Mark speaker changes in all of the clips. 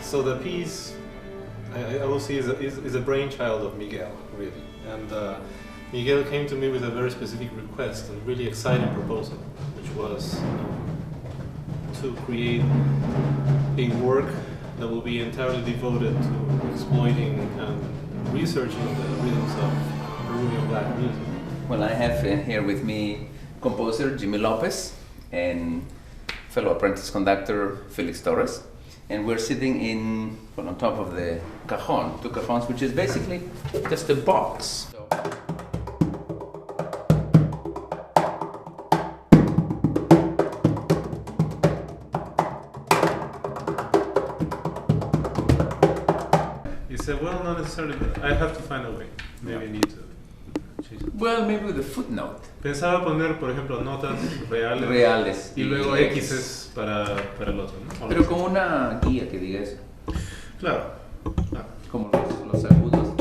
Speaker 1: So the piece, I will say, is a brainchild of Miguel, really. And Miguel came to me with a very specific request and really exciting proposal, which was to create a work that will be entirely devoted to exploiting and researching the rhythms of Peruvian black music.
Speaker 2: Well, I have here with me composer Jimmy López and fellow apprentice conductor Felix Torres. And we're sitting on top of the cajon, two cajons, which is basically just a box.
Speaker 1: You said, well, not necessarily, but I have to find a way. Maybe I need to change it.
Speaker 2: Well, maybe with a footnote.
Speaker 1: Pensaba poner, por ejemplo, notas
Speaker 2: Reales.
Speaker 1: y luego X's para el otro, ¿no?
Speaker 2: Pero con una guía que diga eso.
Speaker 1: Claro.
Speaker 2: Como los agudos.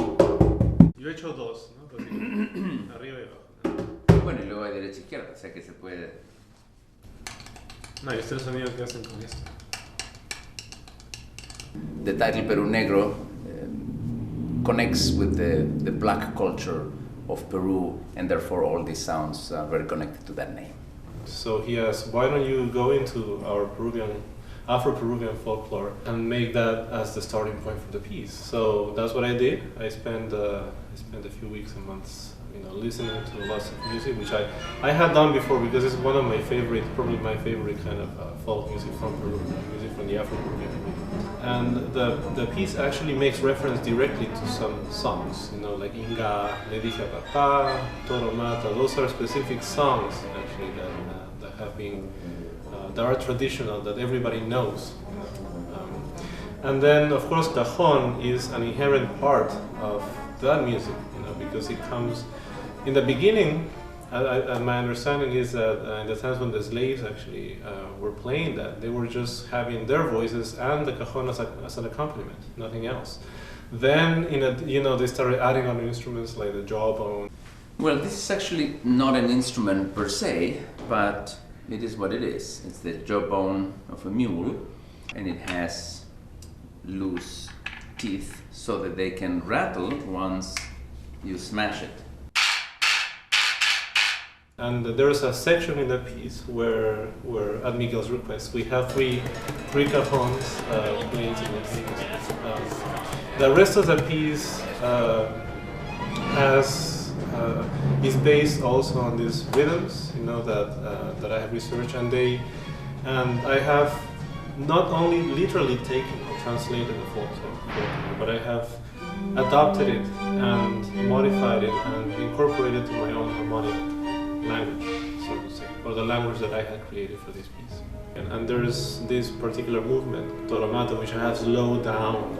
Speaker 1: Yo he hecho dos, ¿no? Pues, arriba y abajo.
Speaker 2: Bueno, y luego hay derecha e izquierda, o sea que se puede.
Speaker 1: No, y este sonido que hacen con esto.
Speaker 2: The title Perú Negro connects with the black culture of Peru, and therefore all these sounds are very connected to that name.
Speaker 1: So he asked, why don't you go into our Afro-Peruvian folklore and make that as the starting point for the piece? So that's what I did. I spent a few weeks and months, listening to lots of music, which I had done before because it's one of my favorite, probably my favorite kind of folk music from Peru, music from the Afro-Peruvian region. And the piece actually makes reference directly to some songs, like Inga, Le Dije a Papá, Toro Mata. Those are specific songs actually that have been, that are traditional, that everybody knows. And then, of course, cajon is an inherent part of that music, because it comes in the beginning. My understanding is that in the times when the slaves actually were playing that, they were just having their voices and the cajon as an accompaniment, nothing else. Then, they started adding on instruments like the jawbone.
Speaker 2: Well, this is actually not an instrument per se, but it is what it is. It's the jawbone of a mule, and it has loose teeth so that they can rattle once you smash it. And
Speaker 1: there's a section in the piece where at Miguel's request, we have three cajons playing simultaneously. The rest of the piece is based also on these rhythms, that I have researched, and I have not only literally taken or translated the folklore, but I have adopted it and modified it and incorporated it to my own harmonic language, so to say, or the language that I had created for this piece. And there's this particular movement, Toro Mata, which I have slowed down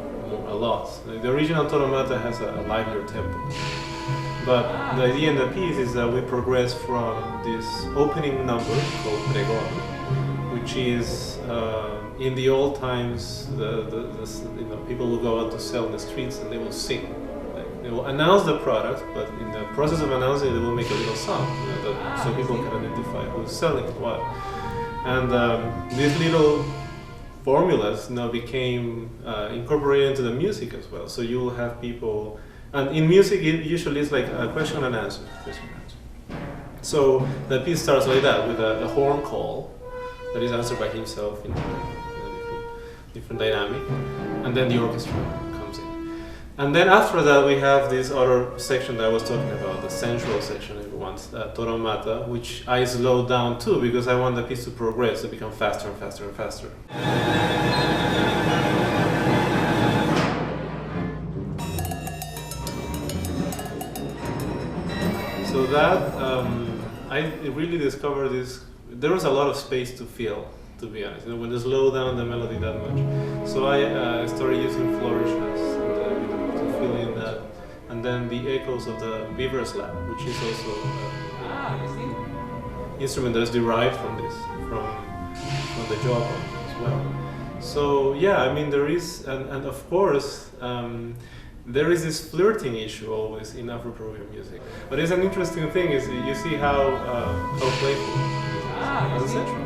Speaker 1: a lot. The original Toro Mata has a livelier tempo. But the idea in the piece is that we progress from this opening number called Pregón, which is in the old times, people will go out to sell in the streets and they will sing. They will announce the product, but in the process of announcing it, they will make a little song, so people can identify who's selling what. And these little formulas became incorporated into the music as well. So you will have people, and in music, it usually is like a question and answer. So the piece starts like that, with a horn call that is answered by himself in a different dynamic, and then the orchestra comes in. And then after that, we have this other section that I was talking about, the central section, if you want, Toro Mata, which I slowed down too, because I want the piece to progress, to become faster and faster and faster. So that, I really discovered this, there was a lot of space to fill, to be honest, when you slow down the melody that much. So I started using flourishes and then the echoes of the beaver slap, which is also an instrument that is derived from this, from the jawbone as well. So yeah, I mean there is, and of course, there is this flirting issue always in Afro-Peruvian music. But it's an interesting thing is you see how playful it is. That's essential.